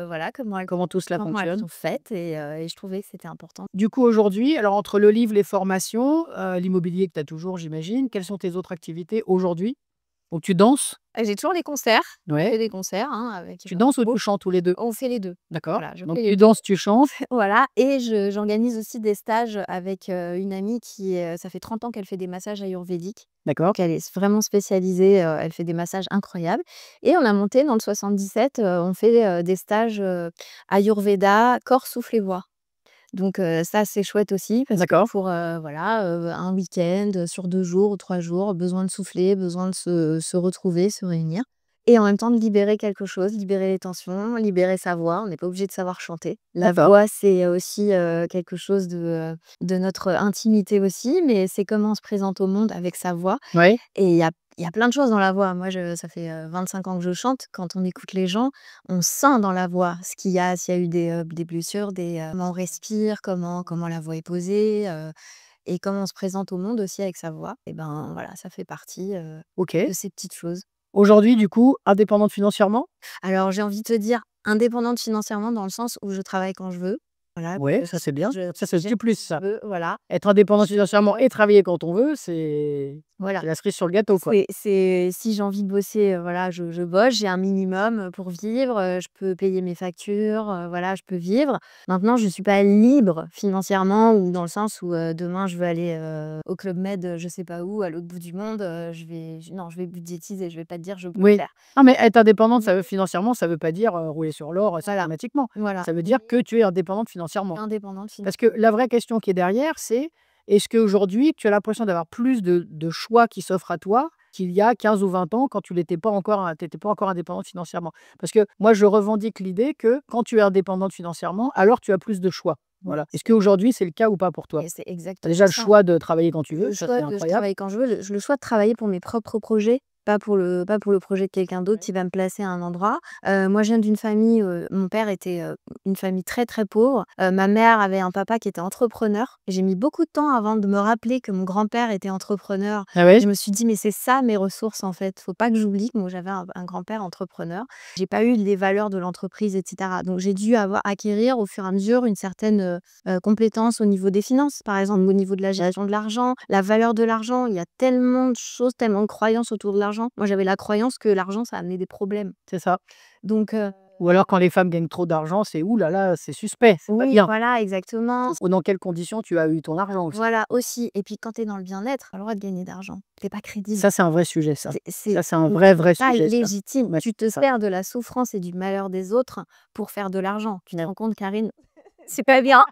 Speaker 2: voilà,
Speaker 1: Comment tout cela
Speaker 2: comment elles
Speaker 1: fonctionne.
Speaker 2: sont faites et je trouvais que c'était important.
Speaker 1: Du coup, aujourd'hui, alors entre le livre, les formations, l'immobilier que tu as toujours, j'imagine, quelles sont tes autres activités aujourd'hui? Donc tu danses?
Speaker 2: J'ai toujours les concerts, je
Speaker 1: Ouais.
Speaker 2: fais des concerts, hein, avec,
Speaker 1: Tu danses ou tu
Speaker 2: beau
Speaker 1: chantes tous les 2?
Speaker 2: on fait les 2.
Speaker 1: D'accord.
Speaker 2: Voilà, je
Speaker 1: Donc
Speaker 2: fais les
Speaker 1: tu
Speaker 2: 2.
Speaker 1: danses, tu chantes.
Speaker 2: Voilà et j'organise aussi des stages avec, une amie qui, ça fait 30 ans qu'elle fait des massages ayurvédiques.
Speaker 1: D'accord.
Speaker 2: Donc elle est vraiment spécialisée, elle fait des massages incroyables et on a monté dans le 77, on fait, des stages, Ayurveda, corps, souffle et voix. Donc ça, c'est chouette aussi parce que
Speaker 1: D'accord.
Speaker 2: pour, voilà, un week-end, sur 2 jours ou 3 jours, besoin de souffler, besoin de se retrouver, se réunir et en même temps de libérer quelque chose, libérer les tensions, libérer sa voix. On n'est pas obligé de savoir chanter. La
Speaker 1: D'accord.
Speaker 2: voix, c'est aussi, quelque chose de notre intimité aussi, mais c'est comment on se présente au monde avec sa voix
Speaker 1: Oui.
Speaker 2: et il y a plein de choses dans la voix. Moi, ça fait, 25 ans que je chante. Quand on écoute les gens, on sent dans la voix ce qu'il y a, s'il y a eu des blessures, comment on respire, comment la voix est posée, et comment on se présente au monde aussi avec sa voix et ben, voilà, ça fait partie,
Speaker 1: OK.
Speaker 2: de ces petites choses.
Speaker 1: Aujourd'hui, du coup, indépendante financièrement?
Speaker 2: Alors, j'ai envie de te dire indépendante financièrement dans le sens où je travaille quand je veux. Voilà,
Speaker 1: Ouais, ça
Speaker 2: je
Speaker 1: c'est bien.
Speaker 2: je
Speaker 1: Ça, c'est
Speaker 2: gère
Speaker 1: du plus
Speaker 2: quand
Speaker 1: ça.
Speaker 2: je veux, voilà.
Speaker 1: Être indépendant
Speaker 2: Je
Speaker 1: financièrement et travailler quand on veut, c'est
Speaker 2: voilà.
Speaker 1: la cerise sur le gâteau, quoi.
Speaker 2: C'est si j'ai envie de bosser, voilà, je bosse, j'ai un minimum, pour vivre, je peux payer mes factures, voilà, je peux vivre. Maintenant, je suis pas libre financièrement ou dans le sens où, demain je veux aller, au Club Med, je sais pas où, à l'autre bout du monde, non, je vais budgétiser, je vais pas te dire: «Je peux le
Speaker 1: Oui.
Speaker 2: faire».
Speaker 1: Non, mais être indépendante, ça
Speaker 2: Mmh.
Speaker 1: veut financièrement, ça veut pas dire, rouler sur l'or,
Speaker 2: Voilà,
Speaker 1: systématiquement.
Speaker 2: voilà.
Speaker 1: Ça veut dire que tu es indépendante financièrement.
Speaker 2: Indépendante
Speaker 1: Parce que la vraie question qui est derrière, c'est est-ce qu'aujourd'hui, tu as l'impression d'avoir plus de choix qui s'offrent à toi qu'il y a 15 ou 20 ans quand tu l'étais pas encore tu étais pas encore indépendante financièrement? Parce que moi, je revendique l'idée que quand tu es indépendante financièrement, alors tu as plus de choix. Voilà. Est-ce qu'aujourd'hui, c'est le cas ou pas pour toi?
Speaker 2: et c'est
Speaker 1: Tu as
Speaker 2: exactement
Speaker 1: déjà le
Speaker 2: ça.
Speaker 1: choix de travailler quand tu veux,
Speaker 2: Le
Speaker 1: ça c'est
Speaker 2: choix de je
Speaker 1: incroyable.
Speaker 2: travaille quand je veux, le choix de travailler pour mes propres projets, pas pour le projet de quelqu'un d'autre qui va me placer à un endroit. Moi, je viens d'une famille, mon père était, une famille très, très pauvre. Ma mère avait un papa qui était entrepreneur. J'ai mis beaucoup de temps avant de me rappeler que mon grand-père était entrepreneur.
Speaker 1: Ah ouais?
Speaker 2: Je me suis dit: «Mais c'est ça mes ressources, en fait. Faut pas que j'oublie que moi j'avais un grand-père entrepreneur». J'ai pas eu les valeurs de l'entreprise et cetera. Donc j'ai dû acquérir au fur et à mesure une certaine, compétences au niveau des finances, par exemple, au niveau de la gestion de l'argent, la valeur de l'argent. Il y a tellement de choses, tellement de croyances autour de l'argent. Moi, j'avais la croyance que l'argent, ça amenait des problèmes.
Speaker 1: C'est ça.
Speaker 2: Donc
Speaker 1: Ou alors quand les femmes gagnent trop d'argent, c'est: «Ouh là là, c'est suspect, c'est pas
Speaker 2: oui,
Speaker 1: bien».
Speaker 2: voilà, exactement.
Speaker 1: Ou dans quelles conditions tu as eu ton argent aussi.
Speaker 2: Voilà, aussi. Et puis quand tu es dans le bien-être, tu as le droit de gagner d'argent. Tu pas crédible.
Speaker 1: Ça, c'est un vrai sujet ça.
Speaker 2: C'est
Speaker 1: Ça, c'est un vrai, vrai
Speaker 2: pas
Speaker 1: sujet ça.
Speaker 2: légitime.
Speaker 1: Ouais,
Speaker 2: Tu te
Speaker 1: ça.
Speaker 2: sers de la souffrance et du malheur des autres pour faire de l'argent. Tu te rends compte, Karine? C'est pas bien.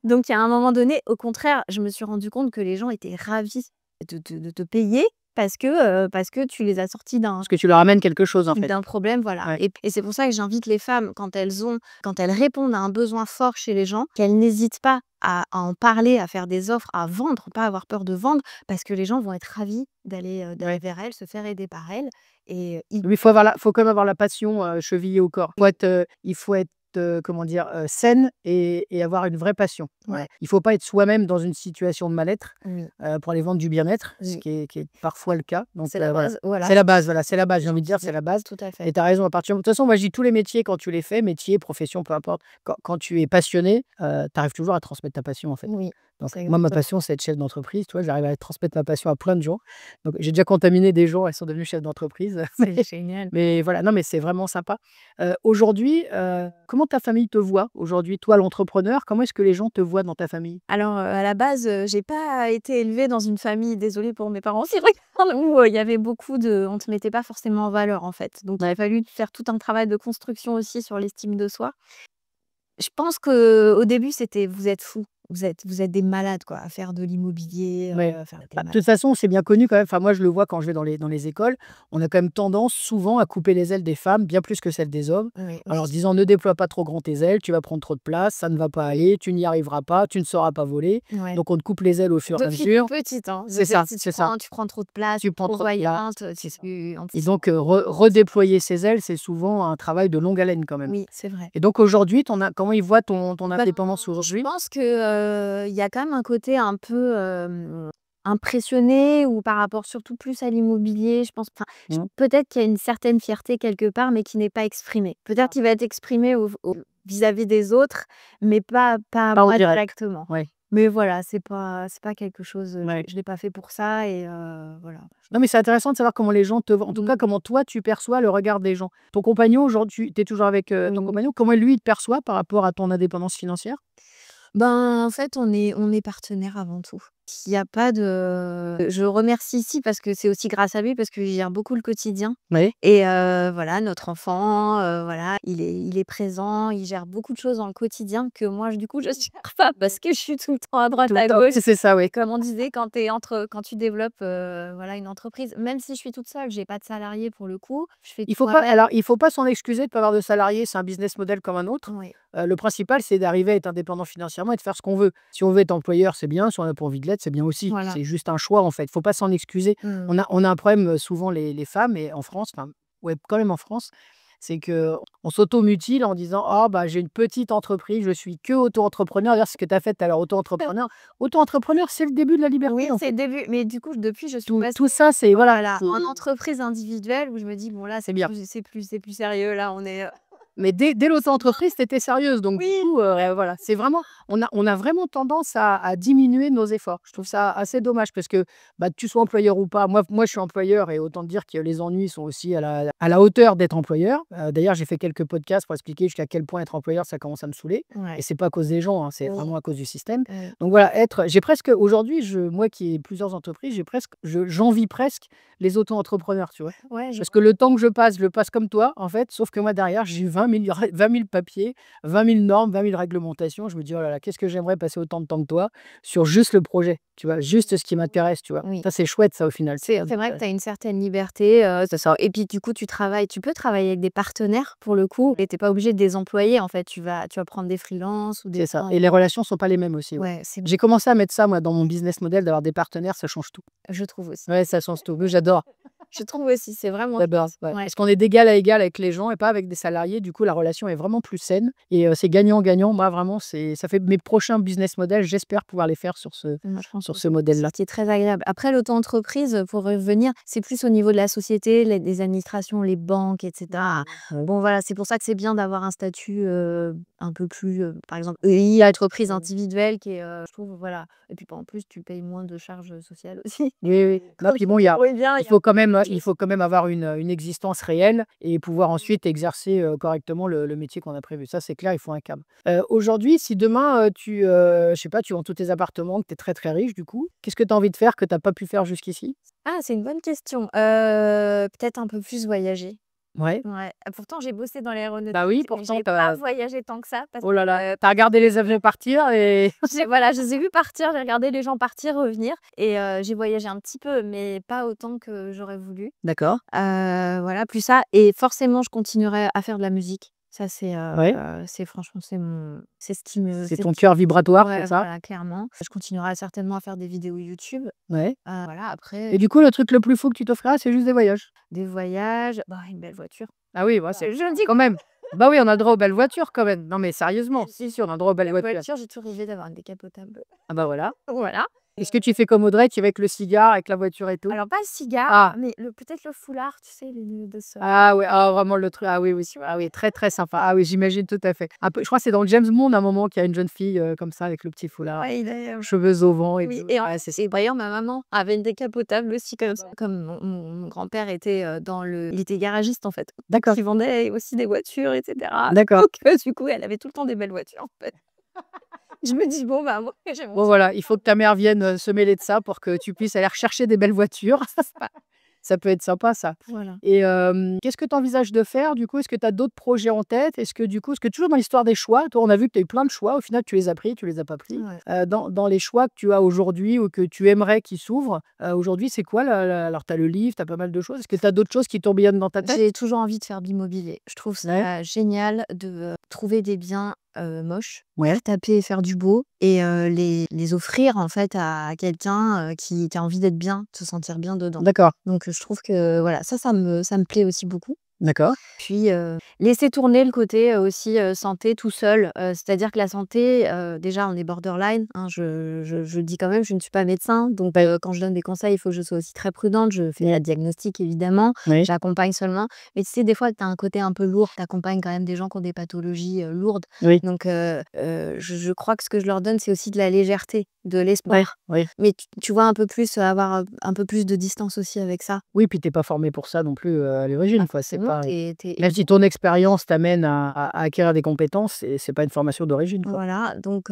Speaker 2: Donc, il y a un moment donné, au contraire, je me suis rendu compte que les gens étaient ravis de te payer parce que tu les as sortis
Speaker 1: Parce que tu leur amènes quelque chose en fait.
Speaker 2: d'un problème, voilà.
Speaker 1: Ouais.
Speaker 2: Et c'est pour ça que j'invite les femmes, quand elles répondent à un besoin fort chez les gens, qu'elles n'hésitent pas à en parler, à faire des offres, à vendre, pas avoir peur de vendre, parce que les gens vont être ravis d'aller
Speaker 1: Ouais.
Speaker 2: vers elles, se faire aider par elles. Et ils
Speaker 1: Oui, faut quand même avoir la passion, chevillée au corps. Il faut être, comment dire? Saine et avoir une vraie passion. Voilà.
Speaker 2: ouais,
Speaker 1: Il faut pas être soi-même dans une situation de mal-être,
Speaker 2: oui,
Speaker 1: pour aller vendre du bien-être, ce
Speaker 2: oui,
Speaker 1: qui est parfois le cas. Donc,
Speaker 2: c'est la
Speaker 1: voilà.
Speaker 2: base, voilà.
Speaker 1: C'est la base, voilà, c'est la base, j'ai
Speaker 2: J'ai
Speaker 1: envie de
Speaker 2: envie
Speaker 1: dire,
Speaker 2: de
Speaker 1: c'est
Speaker 2: dire,
Speaker 1: la base
Speaker 2: tout à
Speaker 1: et
Speaker 2: fait.
Speaker 1: tu as raison, à partir de toute façon, moi, je dis tous les métiers quand tu les fais, métier, profession, peu importe, quand tu es passionné, tu arrives toujours à transmettre ta passion, en fait.
Speaker 2: Oui,
Speaker 1: Donc
Speaker 2: c'est
Speaker 1: moi, ma
Speaker 2: exactement
Speaker 1: passion, c'est être chef d'entreprise, tu vois? J'arrive à transmettre ma passion à plein de gens. Donc j'ai déjà contaminé des gens, elles sont devenues chefs d'entreprise.
Speaker 2: c'est génial.
Speaker 1: Mais voilà, non, mais c'est vraiment sympa. Aujourd'hui, comment ta famille te voit aujourd'hui? Toi, l'entrepreneur, comment est-ce que les gens te voient dans ta famille?
Speaker 2: Alors, à la base, j'ai pas été élevée dans une famille, désolée pour mes parents s'ils regardent, où, il y avait beaucoup de on te mettait pas forcément en valeur, en fait. Donc il a fallu faire tout un travail de construction aussi sur l'estime de soi. Je pense qu'au début, c'était: «Vous êtes fous, vous êtes des malades, quoi, à faire de l'immobilier,
Speaker 1: Ouais.
Speaker 2: faire des
Speaker 1: Bah, de
Speaker 2: malades».
Speaker 1: toute façon, c'est bien connu quand même. Enfin, moi, je le vois quand je vais dans les écoles. On a quand même tendance souvent à couper les ailes des femmes, bien plus que celles des hommes.
Speaker 2: Oui,
Speaker 1: Alors, en se
Speaker 2: aussi.
Speaker 1: disant: «Ne déploie pas trop grand tes ailes, tu vas prendre trop de place, ça ne va pas aller, tu n'y arriveras pas, tu ne sauras pas voler».
Speaker 2: Ouais.
Speaker 1: Donc on te coupe les ailes au fur et à
Speaker 2: Depuis
Speaker 1: mesure.
Speaker 2: petite, hein,
Speaker 1: C'est ça,
Speaker 2: si
Speaker 1: c'est ça.
Speaker 2: tu prends trop de place,
Speaker 1: Tu prends
Speaker 2: trop
Speaker 1: trop de place.
Speaker 2: voyante,
Speaker 1: C'est ça.
Speaker 2: en
Speaker 1: Et
Speaker 2: plus
Speaker 1: donc, redéployer ses ailes, c'est souvent un travail de longue haleine quand même.
Speaker 2: oui, c'est vrai.
Speaker 1: Et donc aujourd'hui, comment ils voient ton
Speaker 2: Ben,
Speaker 1: indépendance
Speaker 2: je
Speaker 1: aujourd'hui?
Speaker 2: pense que, il y a quand même un côté un peu, impressionné ou par rapport surtout plus à l'immobilier, je pense, enfin,
Speaker 1: Mmh.
Speaker 2: peut-être qu'il y a une certaine fierté quelque part, mais qui n'est pas exprimée. Peut-être qu'il va être exprimé au vis-à-vis des autres, mais pas à
Speaker 1: Pas en
Speaker 2: moi
Speaker 1: direct.
Speaker 2: directement.
Speaker 1: Ouais,
Speaker 2: Mais voilà, c'est pas quelque chose,
Speaker 1: ouais.
Speaker 2: je l'ai pas fait pour ça et voilà.
Speaker 1: Non, mais c'est intéressant de savoir comment les gens te voient. En tout
Speaker 2: Mmh.
Speaker 1: cas, comment toi, tu perçois le regard des gens. Ton compagnon, aujourd'hui, tu es toujours avec, ton
Speaker 2: Mmh.
Speaker 1: compagnon, comment lui, il te perçoit par rapport à ton indépendance financière?
Speaker 2: Ben, en fait, on est partenaires avant tout. Il y a pas de je remercie ici parce que c'est aussi grâce à lui, parce qu'il gère beaucoup le quotidien
Speaker 1: Oui.
Speaker 2: et voilà, notre enfant, voilà, il est présent, il gère beaucoup de choses dans le quotidien que moi, du coup, je gère pas parce que je suis tout le temps à droite,
Speaker 1: Tout le
Speaker 2: à
Speaker 1: temps.
Speaker 2: gauche.
Speaker 1: C'est ça, oui.
Speaker 2: Comme on disait, quand tu développes, voilà, une entreprise, même si je suis toute seule, j'ai pas de salariés pour le coup, je fais
Speaker 1: Il
Speaker 2: tout
Speaker 1: faut pas
Speaker 2: moi-même.
Speaker 1: alors il faut pas s'en excuser de pas avoir de salariés, c'est un business model comme un autre.
Speaker 2: Oui,
Speaker 1: Le principal, c'est d'arriver à être indépendant financièrement et de faire ce qu'on veut. Si on veut être employeur, c'est bien, si on a pas envie de l'être, c'est bien aussi.
Speaker 2: voilà.
Speaker 1: C'est juste un choix, en fait. Il faut pas s'en excuser.
Speaker 2: Mmh.
Speaker 1: On a un problème, souvent les femmes et en France, enfin, ouais, quand même en France, c'est qu'on s'automutile en disant: «Ah bah, j'ai une petite entreprise, je suis que auto-entrepreneur». D'ailleurs, ce que tu as fait tout à l'heure, auto-entrepreneur. Auto-entrepreneur, c'est le début de la
Speaker 2: Oui,
Speaker 1: liberté, en
Speaker 2: c'est
Speaker 1: fait.
Speaker 2: le début, mais du coup, depuis, je suis passée,
Speaker 1: Tout ça, c'est voilà,
Speaker 2: voilà,
Speaker 1: c'est
Speaker 2: en entreprise individuelle où je me dis: «Bon là,
Speaker 1: c'est bien.
Speaker 2: c'est plus sérieux, là, on est,
Speaker 1: Mais dès l'auto-entreprise, tu étais sérieuse, donc du
Speaker 2: oui!»
Speaker 1: coup, voilà, c'est vraiment on a vraiment tendance à diminuer nos efforts. Je trouve ça assez dommage parce que, bah, que tu sois employeur ou pas, moi je suis employeur et autant te dire que les ennuis sont aussi à la hauteur d'être employeur. D'ailleurs, j'ai fait quelques podcasts pour expliquer jusqu'à quel point être employeur, ça commence à me saouler et
Speaker 2: Ouais.
Speaker 1: c'est pas à cause des gens, hein, c'est
Speaker 2: Oui,
Speaker 1: vraiment à cause du système.
Speaker 2: oui.
Speaker 1: Donc voilà, j'ai presque aujourd'hui, moi qui ai plusieurs entreprises, j'envie presque les auto-entrepreneurs, tu vois?
Speaker 2: Ouais, je
Speaker 1: Parce que le temps que je le passe comme toi, en fait, sauf que moi derrière, j'ai 20 000 papiers, 20 000 normes, 20 000 réglementations. Je me dis: «Oh là là, qu'est-ce que j'aimerais passer autant de temps que toi sur juste le projet», tu vois? Juste ce qui m'intéresse, tu vois?
Speaker 2: oui.
Speaker 1: Ça, c'est chouette ça, au final.
Speaker 2: C'est vrai que tu as une certaine liberté,
Speaker 1: C'est ça.
Speaker 2: et puis du coup, tu peux travailler avec des partenaires pour le coup et tu es pas obligé de les employer en fait. Tu vas prendre des freelances ou des
Speaker 1: C'est ça
Speaker 2: gens
Speaker 1: et les relations sont pas les mêmes aussi, ouais.
Speaker 2: ouais, c'est
Speaker 1: J'ai commencé à mettre ça moi dans mon business model, d'avoir des partenaires, ça change tout.
Speaker 2: je trouve aussi.
Speaker 1: Ouais, ça change tout. Moi, j'adore.
Speaker 2: Je trouve aussi, c'est vraiment
Speaker 1: J'adore,
Speaker 2: chouette.
Speaker 1: ouais.
Speaker 2: Ouais.
Speaker 1: Parce qu'on est d'égal à égal avec les gens et pas avec des salariés. Du coup, la relation est vraiment plus saine et c'est gagnant-gagnant. Moi, vraiment, ça fait mes prochains business models, j'espère pouvoir les faire
Speaker 2: Moi, je pense
Speaker 1: sur
Speaker 2: aussi.
Speaker 1: ce
Speaker 2: C'est
Speaker 1: modèle-là.
Speaker 2: ce qui est très agréable. Après, l'auto-entreprise, pour revenir, c'est plus au niveau de la société, les administrations, les banques, et cetera.
Speaker 1: Ouais.
Speaker 2: Bon, voilà, c'est pour ça que c'est bien d'avoir un statut, un peu plus, par exemple, EI, entreprise individuelle qui est, je trouve, voilà et puis, en plus, tu payes moins de charges, sociales aussi.
Speaker 1: Oui, oui. Non,
Speaker 2: Quand
Speaker 1: puis
Speaker 2: tu
Speaker 1: bon,
Speaker 2: débrouilles bien, il y a
Speaker 1: il faut quand même avoir une existence réelle et pouvoir ensuite exercer, correctement le métier qu'on a prévu. Ça, c'est clair, il faut un cadre. Aujourd'hui, si demain, je sais pas, tu vends tous tes appartements, que tu es très, très riche du coup, qu'est-ce que tu as envie de faire que tu as pas pu faire jusqu'ici?
Speaker 2: ah, c'est une bonne question. Peut-être un peu plus voyager.
Speaker 1: Ouais.
Speaker 2: Ouais. Pourtant, j'ai bossé dans l'aéronautique,
Speaker 1: Bah oui,
Speaker 2: mais
Speaker 1: pourtant
Speaker 2: j'ai
Speaker 1: tu
Speaker 2: pas
Speaker 1: as
Speaker 2: voyagé tant que ça parce
Speaker 1: oh là là,
Speaker 2: que,
Speaker 1: tu as regardé les avions partir et
Speaker 2: voilà, je les ai vus partir, j'ai regardé les gens partir, revenir et j'ai voyagé un petit peu, mais pas autant que j'aurais voulu.
Speaker 1: d'accord.
Speaker 2: Voilà, plus ça et forcément, je continuerai à faire de la musique. Ça,
Speaker 1: Ouais.
Speaker 2: c'est franchement, c'est ce qui me
Speaker 1: C'est ton cœur vibratoire, c'est
Speaker 2: ouais,
Speaker 1: ça?
Speaker 2: voilà, clairement. Je continuerai certainement à faire des vidéos YouTube.
Speaker 1: Ouais
Speaker 2: Voilà, après,
Speaker 1: et du coup, le truc le plus fou que tu t'offriras, c'est juste des voyages?
Speaker 2: des voyages, bah, une belle voiture.
Speaker 1: Ah oui, bah, c'est
Speaker 2: Je me dis
Speaker 1: quand même. Bah oui, on a le droit aux belles voitures quand même. Non mais sérieusement, si, on a le droit aux belles
Speaker 2: la
Speaker 1: voitures.
Speaker 2: voiture, j'ai toujours rêvé d'avoir une décapotable.
Speaker 1: Ah bah voilà.
Speaker 2: Voilà.
Speaker 1: Est-ce que tu fais comme Audrey, tu vas avec le cigare, avec la voiture et tout?
Speaker 2: Alors pas le cigare,
Speaker 1: Ah!
Speaker 2: mais peut-être le foulard, tu sais, les de soleil.
Speaker 1: Ah ouais, ah vraiment le truc ah oui, oui, ah oui, très, très sympa. Ah oui, j'imagine tout à fait. Un peu je crois que c'est dans James Bond à un moment qu'il y a une jeune fille, comme ça avec le petit foulard,
Speaker 2: Ouais, il est,
Speaker 1: cheveux au vent et
Speaker 2: oui
Speaker 1: tout.
Speaker 2: et
Speaker 1: Ouais, c'est ça.
Speaker 2: d'ailleurs ma maman avait une décapotable aussi comme ça. Comme mon grand-père était, il était garagiste en fait.
Speaker 1: D'accord,
Speaker 2: Il vendait aussi des voitures et cetera.
Speaker 1: d'accord.
Speaker 2: Donc du coup, elle avait tout le temps des belles voitures en fait. Je me dis: «Bon, bah, moi j'ai mon
Speaker 1: Bon voilà, il faut que ta mère vienne, se mêler de ça pour que tu puisses aller rechercher des belles voitures. Ça peut être sympa ça
Speaker 2: voilà».
Speaker 1: et qu'est-ce que tu envisages de faire du coup? Est-ce que tu as d'autres projets en tête? Est-ce que toujours dans l'histoire des choix, toi on a vu que tu as eu plein de choix, au final tu les as pris, tu les as pas pris.
Speaker 2: Ouais.
Speaker 1: Dans les choix que tu as aujourd'hui ou que tu aimerais qu'ils s'ouvrent, aujourd'hui c'est quoi la alors tu as le livre, tu as pas mal de choses. Est-ce que tu as d'autres choses qui tourbillonnent dans ta tête?
Speaker 2: J'ai toujours envie de faire de l'immobilier. Je trouve
Speaker 1: Ouais.
Speaker 2: ça génial de, trouver des biens, moches,
Speaker 1: Ouais.
Speaker 2: taper et faire du beau et les offrir en fait à quelqu'un, qui a envie d'être bien, de se sentir bien dedans.
Speaker 1: D'accord,
Speaker 2: Donc je trouve que voilà, ça me plaît aussi beaucoup.
Speaker 1: d'accord.
Speaker 2: Puis, laisser tourner le côté, aussi, santé tout seul, c'est-à-dire que la santé, déjà on est borderline, hein, je le dis quand même, je ne suis pas médecin donc quand je donne des conseils, il faut que je sois aussi très prudente. Je fais la diagnostic évidemment,
Speaker 1: Oui,
Speaker 2: j'accompagne seulement, mais tu sais des fois tu as un côté un peu lourd, tu accompagnes quand même des gens qui ont des pathologies, lourdes
Speaker 1: oui,
Speaker 2: donc je crois que ce que je leur donne, c'est aussi de la légèreté, de
Speaker 1: ouais,
Speaker 2: l'espoir.
Speaker 1: oui.
Speaker 2: Mais tu vois un peu plus, avoir, un peu plus de distance aussi avec ça.
Speaker 1: Oui, puis tu es pas formé pour ça non plus, à l'origine quoi, c'est
Speaker 2: vraiment,
Speaker 1: pareil.
Speaker 2: tu es
Speaker 1: Même si ton expérience t'amène à acquérir des compétences, c'est pas une formation d'origine, quoi.
Speaker 2: voilà, donc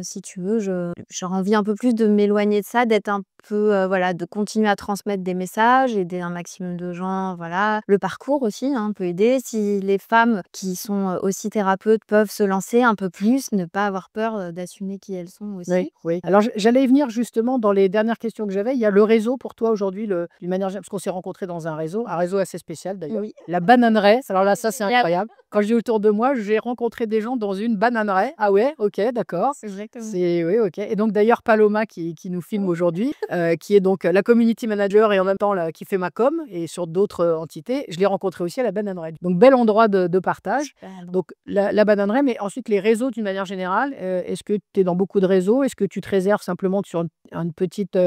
Speaker 2: si tu veux, j'aurais envie un peu plus de m'éloigner de ça, d'être un peu, voilà, de continuer à transmettre des messages, aider un maximum de gens, voilà. Le parcours aussi, hein, peut aider. Si les femmes qui sont, aussi thérapeutes peuvent se lancer un peu plus, ne pas avoir peur, d'assumer qui elles sont
Speaker 1: Oui,
Speaker 2: aussi.
Speaker 1: oui. Alors j'allais y venir justement dans les dernières questions que j'avais. Il y a le réseau pour toi aujourd'hui, d'une manière parce qu'on s'est rencontrés dans un réseau assez spécial d'ailleurs.
Speaker 2: Oui.
Speaker 1: La bananeraie, alors là, ça c'est
Speaker 2: Incroyable.
Speaker 1: incroyable. Quand je dis autour de moi, j'ai rencontré des gens dans une bananeraie. Ah ouais, ok, d'accord.
Speaker 2: C'est exactement.
Speaker 1: C'est oui, ok. Et donc d'ailleurs Paloma qui nous filme aujourd'hui, qui est donc la community manager et en même temps qui fait ma com et sur d'autres entités, je l'ai rencontrée aussi à la bananeraie. Donc bel endroit de partage.
Speaker 2: Super, donc
Speaker 1: Donc la bananeraie, mais ensuite les réseaux d'une manière générale, est-ce que tu es dans beaucoup de réseaux? Est-ce que tu te réserves simplement sur une petite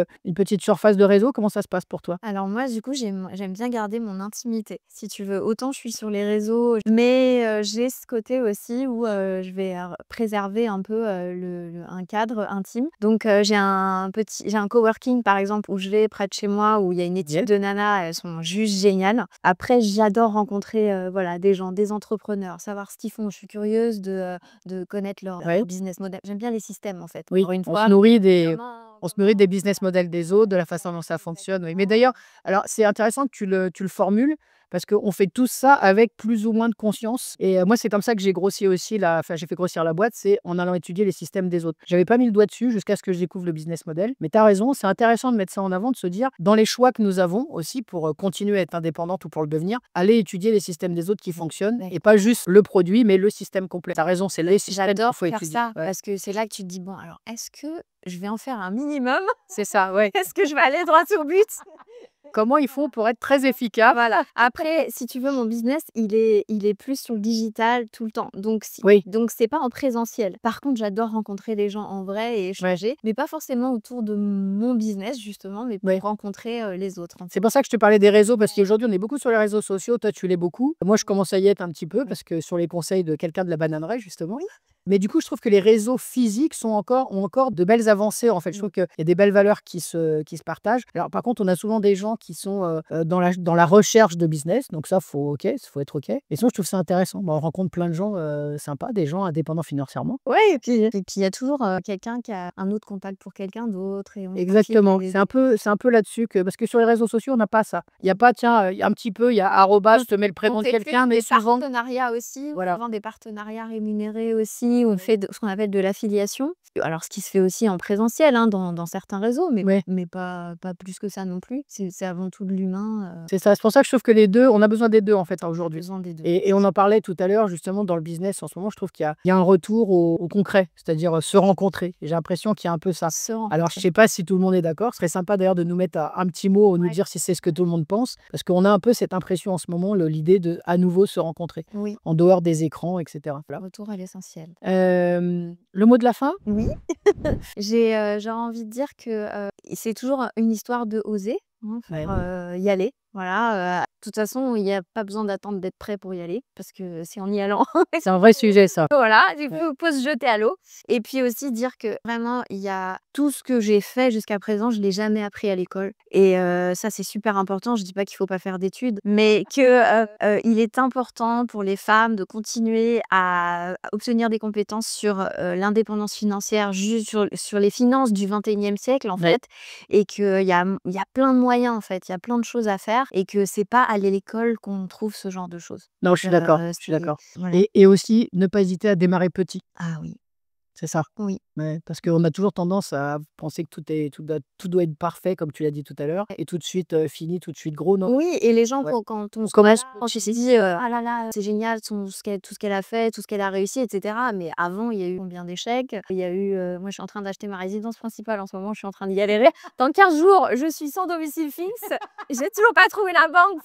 Speaker 1: surface de réseau? Comment ça se passe pour toi?
Speaker 2: alors moi, du coup, j'aime bien garder mon intimité, si tu veux. Autant je suis sur les réseaux, mais j'ai ce côté aussi où, je vais préserver un peu, un cadre intime. Donc j'ai un coworking, par exemple, où je vais près de chez moi, où il y a une équipe
Speaker 1: Génial.
Speaker 2: de nanas, elles sont juste géniales. Après, j'adore rencontrer, voilà, des gens, des entrepreneurs, savoir ce qu'ils font. Je suis curieuse de connaître leur
Speaker 1: Ouais.
Speaker 2: business model. J'aime bien les systèmes, en fait.
Speaker 1: Oui,
Speaker 2: Encore une
Speaker 1: on se
Speaker 2: fois,
Speaker 1: nourrit des
Speaker 2: comment
Speaker 1: business models des autres, de la façon dont ça fonctionne, oui. Mais d'ailleurs, alors c'est intéressant que tu le formules parce qu'on fait tous ça avec plus ou moins de conscience et moi, c'est comme ça que j'ai grossi aussi j'ai fait grossir la boîte, c'est en allant étudier les systèmes des autres. J'avais pas mis le doigt dessus jusqu'à ce que je découvre le business model, mais tu as raison, c'est intéressant de mettre ça en avant, de se dire, dans les choix que nous avons aussi pour, continuer à être indépendante ou pour le devenir, aller étudier les systèmes des autres qui fonctionnent
Speaker 2: Ouais.
Speaker 1: et pas juste le produit, mais le système complet. Tu as raison, c'est les systèmes qu'il
Speaker 2: J'adore
Speaker 1: faut
Speaker 2: faire
Speaker 1: étudier.
Speaker 2: ça
Speaker 1: Ouais.
Speaker 2: parce que c'est là que tu te dis: «Bon, alors est-ce que je vais en faire un minimum?
Speaker 1: C'est ça, ouais.
Speaker 2: Est-ce que je vais aller droit au but?»
Speaker 1: Comment ils font pour être très efficaces?
Speaker 2: Voilà. Après, si tu veux, mon business, il est plus sur le digital tout le temps.
Speaker 1: Oui,
Speaker 2: Donc c'est pas en présentiel. Par contre, j'adore rencontrer des gens en vrai et
Speaker 1: ouais,
Speaker 2: échanger, mais pas forcément autour de mon business justement, mais
Speaker 1: ouais.
Speaker 2: pour rencontrer, les autres, en
Speaker 1: C'est
Speaker 2: fait.
Speaker 1: pour ça que je te parlais des réseaux, parce qu'aujourd'hui, on est beaucoup sur les réseaux sociaux. Toi, tu l'es beaucoup. Moi, je commence à y être un petit peu
Speaker 2: Oui.
Speaker 1: parce que sur les conseils de quelqu'un de la bananeraie, justement.
Speaker 2: Oui.
Speaker 1: Mais du coup, je trouve que les réseaux physiques ont encore de belles avancées, en fait. Je trouve qu'il y a des belles valeurs qui se partagent. Alors, par contre, on a souvent des gens qui sont dans la recherche de business. Donc, ça, faut être OK. Et sinon, je trouve ça intéressant. Bah, on rencontre plein de gens sympas, des gens indépendants financièrement.
Speaker 2: Ouais et puis il y a toujours, quelqu'un qui a un autre contact pour quelqu'un d'autre et on profite
Speaker 1: Exactement. C'est un peu là-dessus parce que sur les réseaux sociaux, on n'a pas ça. Il y a pas, tiens, un petit peu, il y a arrobase, je te mets le
Speaker 2: On
Speaker 1: prénom de
Speaker 2: fait plus
Speaker 1: quelqu'un, mais
Speaker 2: des
Speaker 1: souvent
Speaker 2: partenariats aussi,
Speaker 1: voilà.
Speaker 2: souvent des partenariats rémunérés aussi, on fait ce qu'on appelle de l'affiliation. Alors ce qui se fait aussi en présentiel, hein, dans certains réseaux,
Speaker 1: Ouais.
Speaker 2: mais pas plus que ça non plus. C'est avant tout de l'humain,
Speaker 1: C'est ça. C'est pour ça que je trouve que les 2, on a besoin des 2 en fait, hein, aujourd'hui.
Speaker 2: besoin des 2.
Speaker 1: Et on en parlait tout à l'heure, justement, dans le business en ce moment, je trouve qu'il y a un retour au concret, c'est-à-dire, se rencontrer. Et j'ai l'impression qu'il y a un peu ça.
Speaker 2: Se
Speaker 1: Alors, je
Speaker 2: rencontrer.
Speaker 1: sais pas si tout le monde est d'accord. Ce serait sympa d'ailleurs de nous mettre un petit mot ou nous
Speaker 2: Ouais.
Speaker 1: dire si c'est ce que tout le monde pense, parce qu'on a un peu cette impression en ce moment, l'idée de à nouveau se rencontrer,
Speaker 2: Oui,
Speaker 1: en dehors des écrans, et cetera. Voilà.
Speaker 2: retour à l'essentiel.
Speaker 1: Le mot de la fin?
Speaker 2: Oui. J'ai envie de dire que, c'est toujours une histoire de oser, hein,
Speaker 1: Ouais.
Speaker 2: y aller. Voilà, de toute façon, il y a pas besoin d'attendre d'être prêt pour y aller parce que c'est en y allant.
Speaker 1: C'est un vrai sujet ça.
Speaker 2: Voilà, il
Speaker 1: Ouais.
Speaker 2: faut se jeter à l'eau et puis aussi dire que vraiment il y a tout ce que j'ai fait jusqu'à présent, je l'ai jamais appris à l'école et ça, c'est super important. Je dis pas qu'il faut pas faire d'études, mais il est important pour les femmes de continuer à obtenir des compétences sur, l'indépendance financière, juste sur les finances du 21e siècle, en
Speaker 1: Ouais.
Speaker 2: fait et qu'il y a plein de moyens, en fait. Il y a plein de choses à faire et que c'est pas à l'école qu'on trouve ce genre de choses.
Speaker 1: Non, je suis d'accord, je suis
Speaker 2: C'est
Speaker 1: d'accord.
Speaker 2: voilà.
Speaker 1: Et aussi, ne pas hésiter à démarrer petit.
Speaker 2: Ah oui,
Speaker 1: C'est ça.
Speaker 2: oui.
Speaker 1: Ouais, parce qu'on a toujours tendance à penser que tout doit être parfait, comme tu l'as dit tout à l'heure, et tout de suite, fini, tout de suite gros, non?
Speaker 2: Oui et les gens
Speaker 1: Ouais.
Speaker 2: quand on
Speaker 1: On
Speaker 2: se
Speaker 1: commence
Speaker 2: quand tu s'est dit, «Ah là là, c'est génial tout ce qu'elle a fait, tout ce qu'elle a réussi» et cetera. Mais avant, il y a eu combien d'échecs? Il y a eu, moi, je suis en train d'acheter ma résidence principale en ce moment, je suis en train d'y galérer. Dans 15 jours, je suis sans domicile fixe. J'ai toujours pas trouvé la banque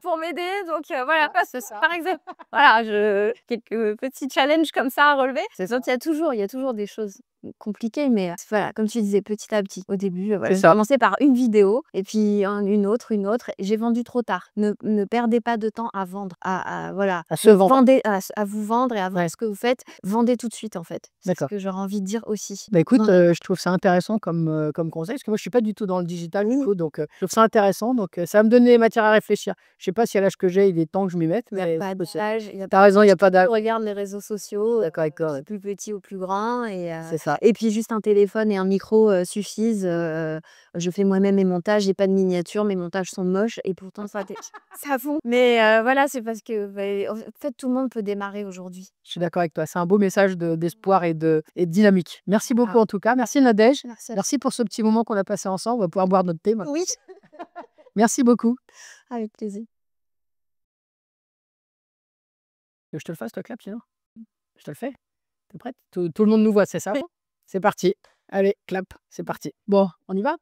Speaker 2: pour m'aider donc voilà,
Speaker 1: c'est ça.
Speaker 2: par exemple. Voilà, quelques petits challenges comme ça à relever. C'est sûr qu'il y a toujours y a toujours des choses compliquées, mais voilà, comme tu disais, petit à petit. Au début, voilà,
Speaker 1: C'est
Speaker 2: j'ai
Speaker 1: ça.
Speaker 2: commencé par une vidéo et puis une autre, une autre. J'ai vendu trop tard. Ne perdez pas de temps à vendre, voilà,
Speaker 1: À se vendre.
Speaker 2: vendez, à vous vendre et à vendre
Speaker 1: Ouais.
Speaker 2: ce que vous faites. Vendez tout de suite, en fait. C'est ce
Speaker 1: D'accord.
Speaker 2: que j'aurais envie de dire aussi.
Speaker 1: Bah, écoute,
Speaker 2: Vendez.
Speaker 1: je trouve ça intéressant comme conseil, parce que moi je suis pas du tout dans le digital du
Speaker 2: Oui.
Speaker 1: coup, donc je trouve ça intéressant, donc ça va me donner matière à réfléchir. Je sais pas si à l'âge que j'ai, il est temps que je m'y mette,
Speaker 2: Il y a
Speaker 1: mais
Speaker 2: pas
Speaker 1: peut-être.
Speaker 2: d'âge, il y a
Speaker 1: Tu as raison, il y a pas d'âge.
Speaker 2: regarde les réseaux sociaux,
Speaker 1: D'accord avec toi, ouais.
Speaker 2: du plus petit au plus grand
Speaker 1: C'est ça.
Speaker 2: et puis juste un téléphone et un micro, suffisent, je fais moi-même mes montages, j'ai pas de miniature, mes montages sont moches et pourtant ça fond. Mais voilà, c'est parce que, en fait, tout le monde peut démarrer aujourd'hui.
Speaker 1: Je suis d'accord avec toi. C'est un beau message d'espoir et de dynamique. Merci beaucoup
Speaker 2: Ah.
Speaker 1: en tout cas. Merci Nadège.
Speaker 2: Merci à toi.
Speaker 1: Merci pour ce petit moment qu'on a passé ensemble. On va pouvoir boire notre thé maintenant.
Speaker 2: Oui,
Speaker 1: Merci beaucoup.
Speaker 2: avec plaisir.
Speaker 1: Que je te le fasse, toi, clap, sinon? Je te le fais? Tu es prête? Tout le monde nous voit, c'est ça? C'est parti. Allez, clap, c'est parti. Bon, on y va?